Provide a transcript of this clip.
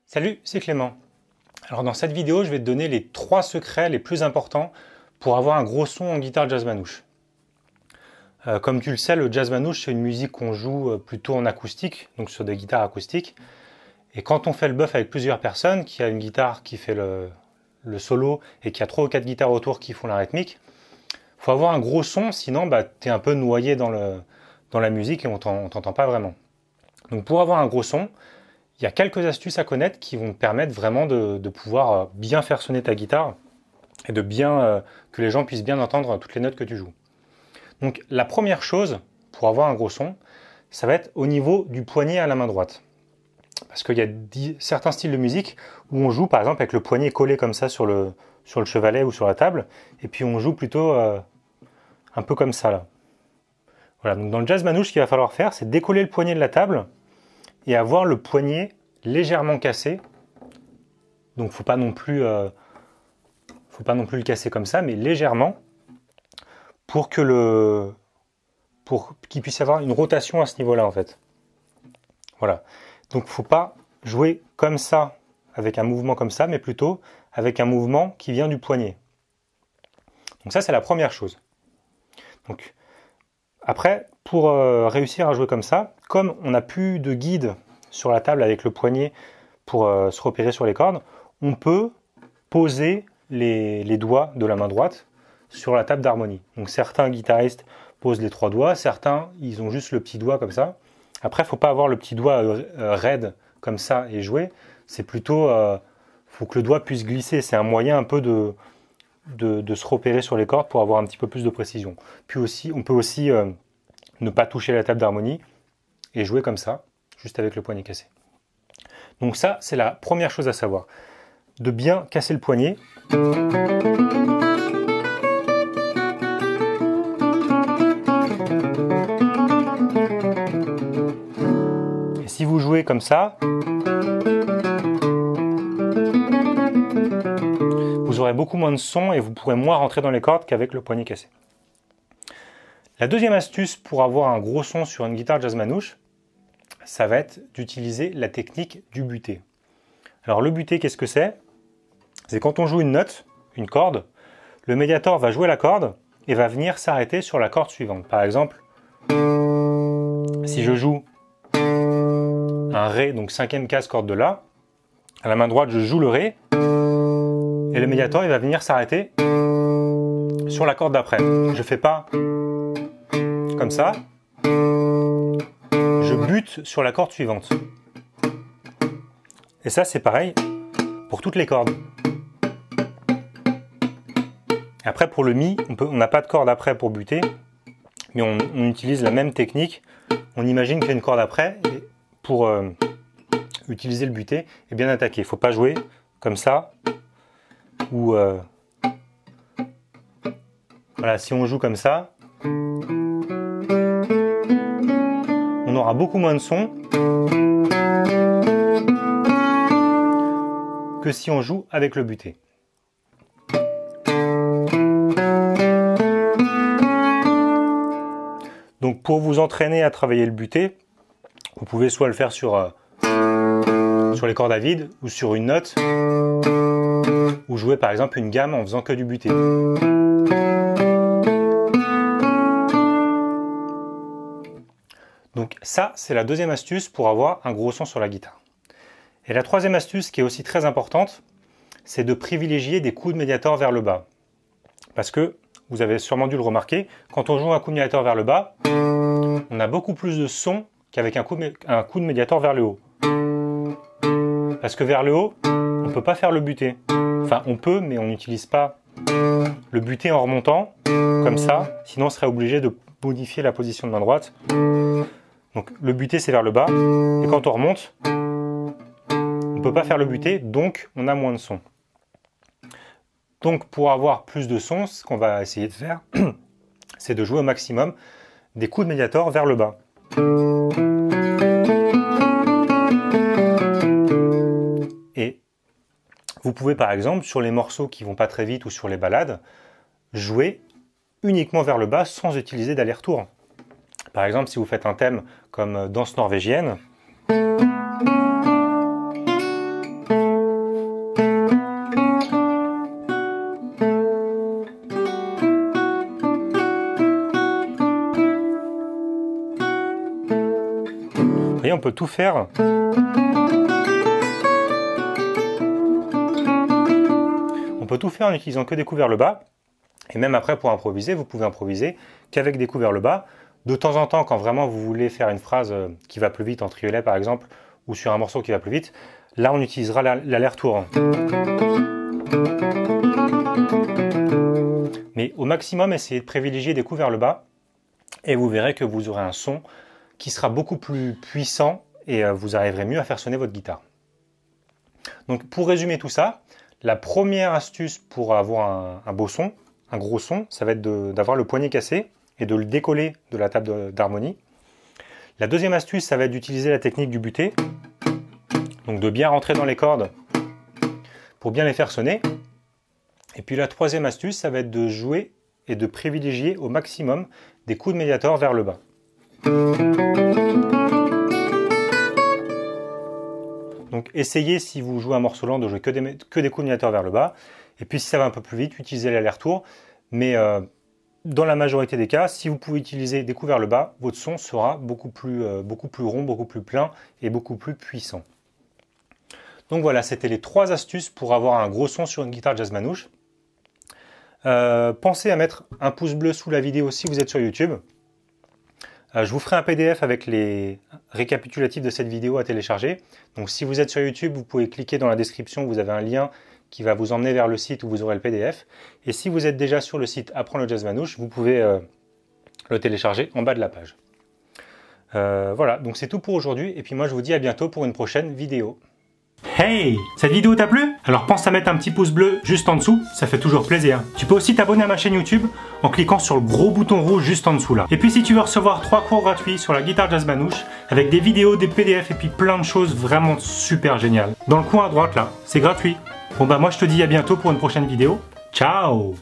Salut, c'est Clément. Alors dans cette vidéo, je vais te donner les 3 secrets les plus importants pour avoir un gros son en guitare jazz manouche. Comme tu le sais, le jazz manouche, c'est une musique qu'on joue plutôt en acoustique, donc sur des guitares acoustiques. Et quand on fait le bœuf avec plusieurs personnes, qui a une guitare qui fait le solo et qui a 3 ou 4 guitares autour qui font la rythmique, il faut avoir un gros son, sinon tu es un peu noyé dans la musique et on t'entend pas vraiment. Donc pour avoir un gros son, il y a quelques astuces à connaître qui vont te permettre vraiment de pouvoir bien faire sonner ta guitare et de bien que les gens puissent bien entendre toutes les notes que tu joues. Donc la première chose pour avoir un gros son, ça va être au niveau du poignet à la main droite. Parce qu'il y a certains styles de musique où on joue par exemple avec le poignet collé comme ça sur le chevalet ou sur la table, et puis on joue plutôt un peu comme ça là. Voilà, donc dans le jazz manouche, ce qu'il va falloir faire, c'est décoller le poignet de la table et avoir le poignet légèrement cassé. Donc faut pas non plus le casser comme ça, mais légèrement pour qu'il puisse y avoir une rotation à ce niveau-là en fait. Voilà. Donc faut pas jouer comme ça avec un mouvement comme ça, mais plutôt avec un mouvement qui vient du poignet. Donc ça c'est la première chose. Donc après, pour réussir à jouer comme ça, comme on n'a plus de guide sur la table avec le poignet pour se repérer sur les cordes, on peut poser les doigts de la main droite sur la table d'harmonie. Donc certains guitaristes posent les 3 doigts, certains ils ont juste le petit doigt comme ça. Après, il ne faut pas avoir le petit doigt raide comme ça et jouer. C'est plutôt, faut que le doigt puisse glisser. C'est un moyen un peu de se repérer sur les cordes pour avoir un petit peu plus de précision. Puis aussi, on peut aussi ne pas toucher la table d'harmonie et jouer comme ça, juste avec le poignet cassé. Donc ça, c'est la première chose à savoir. De bien casser le poignet. Et si vous jouez comme ça, vous aurez beaucoup moins de son et vous pourrez moins rentrer dans les cordes qu'avec le poignet cassé. La deuxième astuce pour avoir un gros son sur une guitare jazz manouche, ça va être d'utiliser la technique du butté. Alors le butté, qu'est-ce que c'est? C'est quand on joue une note, une corde, le médiator va jouer la corde et va venir s'arrêter sur la corde suivante. Par exemple, si je joue un Ré, donc 5e case corde de La, à la main droite je joue le Ré, et le médiator il va venir s'arrêter sur la corde d'après. Je fais pas comme ça, je bute sur la corde suivante. Et ça c'est pareil pour toutes les cordes. Après pour le Mi, on n'a pas de corde après pour buter, mais on utilise la même technique. On imagine qu'il y a une corde après et pour utiliser le butté et bien attaquer. Il ne faut pas jouer comme ça ou voilà, si on joue comme ça, on aura beaucoup moins de son que si on joue avec le butté. Donc pour vous entraîner à travailler le butté, vous pouvez soit le faire sur les cordes à vide ou sur une note, ou jouer par exemple une gamme en faisant que du butté. Donc ça, c'est la deuxième astuce pour avoir un gros son sur la guitare. Et la troisième astuce qui est aussi très importante, c'est de privilégier des coups de médiator vers le bas. Parce que, vous avez sûrement dû le remarquer, quand on joue un coup de médiator vers le bas, on a beaucoup plus de son qu'avec un coup de médiator vers le haut. Parce que vers le haut, on ne peut pas faire le butté. Enfin, on peut, mais on n'utilise pas le butté en remontant, comme ça, sinon on serait obligé de modifier la position de main droite. Donc le butté c'est vers le bas, et quand on remonte, on ne peut pas faire le butté, donc on a moins de son. Donc pour avoir plus de son, ce qu'on va essayer de faire, c'est de jouer au maximum des coups de médiator vers le bas. Et vous pouvez par exemple, sur les morceaux qui vont pas très vite ou sur les ballades, jouer uniquement vers le bas sans utiliser d'aller-retour. Par exemple, si vous faites un thème comme Danse norvégienne, on peut tout faire. On peut tout faire en n'utilisant que des coups vers le bas. Et même après, pour improviser, vous pouvez improviser qu'avec des coups vers le bas. De temps en temps, quand vraiment vous voulez faire une phrase qui va plus vite, en triolet par exemple, ou sur un morceau qui va plus vite, là on utilisera l'aller-retour. Mais au maximum, essayez de privilégier des coups vers le bas et vous verrez que vous aurez un son qui sera beaucoup plus puissant et vous arriverez mieux à faire sonner votre guitare. Donc pour résumer tout ça, la première astuce pour avoir un beau son, un gros son, ça va être d'avoir le poignet cassé et de le décoller de la table d'harmonie. La deuxième astuce, ça va être d'utiliser la technique du butté, donc de bien rentrer dans les cordes pour bien les faire sonner. Et puis la troisième astuce, ça va être de jouer et de privilégier au maximum des coups de médiator vers le bas. Donc essayez, si vous jouez un morceau lent, de jouer que des coups de médiator vers le bas. Et puis si ça va un peu plus vite, utilisez l'aller-retour. Mais dans la majorité des cas, si vous pouvez utiliser des coups vers le bas, votre son sera beaucoup plus rond, beaucoup plus plein et beaucoup plus puissant. Donc voilà, c'était les 3 astuces pour avoir un gros son sur une guitare jazz manouche. Pensez à mettre un pouce bleu sous la vidéo si vous êtes sur YouTube. Je vous ferai un PDF avec les récapitulatifs de cette vidéo à télécharger. Donc si vous êtes sur YouTube, vous pouvez cliquer dans la description, vous avez un lien qui va vous emmener vers le site où vous aurez le PDF. Et si vous êtes déjà sur le site Apprends le jazz manouche, vous pouvez le télécharger en bas de la page. Voilà, donc c'est tout pour aujourd'hui. Et puis moi je vous dis à bientôt pour une prochaine vidéo. Hey! Cette vidéo t'a plu? Alors pense à mettre un petit pouce bleu juste en dessous, ça fait toujours plaisir. Tu peux aussi t'abonner à ma chaîne YouTube en cliquant sur le gros bouton rouge juste en dessous là. Et puis si tu veux recevoir 3 cours gratuits sur la guitare jazz manouche, avec des vidéos, des PDF et puis plein de choses vraiment super géniales. Dans le coin à droite là, c'est gratuit. Bon bah moi je te dis à bientôt pour une prochaine vidéo. Ciao!